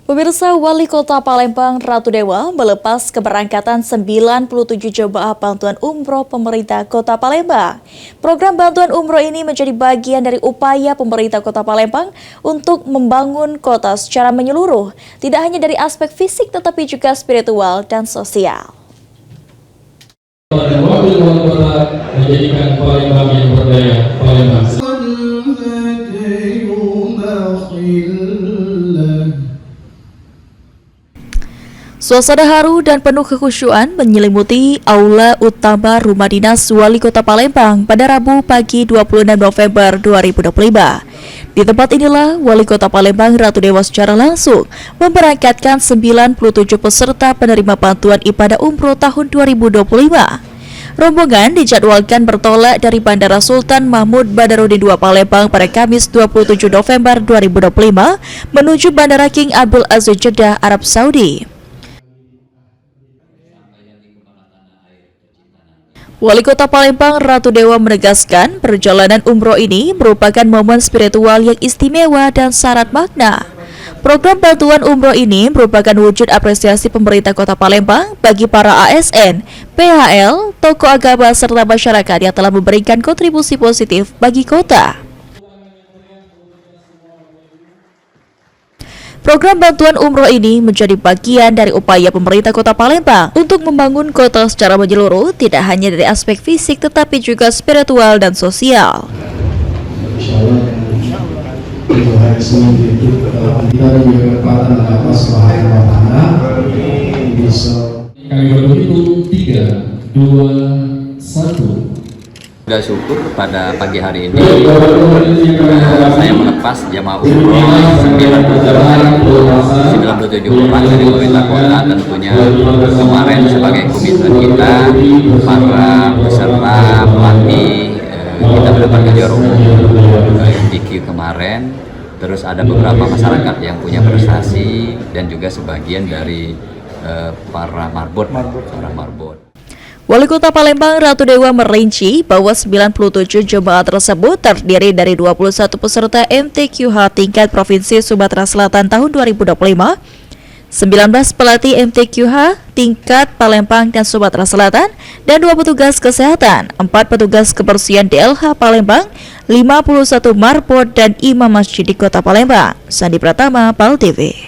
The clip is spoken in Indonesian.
Pemirsa, Wali Kota Palembang Ratu Dewa melepas keberangkatan 97 jemaah bantuan umroh pemerintah Kota Palembang. Program bantuan umroh ini menjadi bagian dari upaya pemerintah Kota Palembang untuk membangun kota secara menyeluruh, tidak hanya dari aspek fisik tetapi juga spiritual dan sosial. Dan wakil wali kota menjadikan Palembang yang berdaya, Palembang. Suasana haru dan penuh kekhusyuan menyelimuti Aula Utama Rumah Dinas Wali Kota Palembang pada Rabu pagi 26 November 2025. Di tempat inilah Wali Kota Palembang Ratu Dewa secara langsung memberangkatkan 97 peserta penerima bantuan ibadah umroh tahun 2025. Rombongan dijadwalkan bertolak dari Bandara Sultan Mahmud Badarudin II Palembang pada Kamis 27 November 2025 menuju Bandara King Abdul Aziz Jeddah, Arab Saudi. Wali Kota Palembang Ratu Dewa menegaskan perjalanan umroh ini merupakan momen spiritual yang istimewa dan syarat makna. Program bantuan umroh ini merupakan wujud apresiasi pemerintah Kota Palembang bagi para ASN, PHL, tokoh agama serta masyarakat yang telah memberikan kontribusi positif bagi kota. Program bantuan umroh ini menjadi bagian dari upaya pemerintah Kota Palembang untuk membangun kota secara menyeluruh, tidak hanya dari aspek fisik tetapi juga spiritual dan sosial. Hari Senin itu kita juga kekuatan Allah Subhanahu wa Ta'ala bisa. Kami berhitung 3, 2, 1. Sudah syukur pada pagi hari ini saya melepas jamaah umroh 97 orang dari pemerintah kota. Tentunya kemarin sebagai komitmen kita, para peserta, pelatih, kita mendapatkan umum MTQ kemarin. Terus ada beberapa masyarakat yang punya prestasi dan juga sebagian dari para marbot. Wali Kota Palembang Ratu Dewa merinci bahwa 97 jemaah tersebut terdiri dari 21 peserta MTQH tingkat Provinsi Sumatera Selatan tahun 2025, 19 pelatih MTQH tingkat Palembang dan Sumatera Selatan, dan 2 petugas kesehatan, 4 petugas kebersihan DLH Palembang, 51 marbot dan imam masjid di Kota Palembang. Sandi Pratama, PAL TV.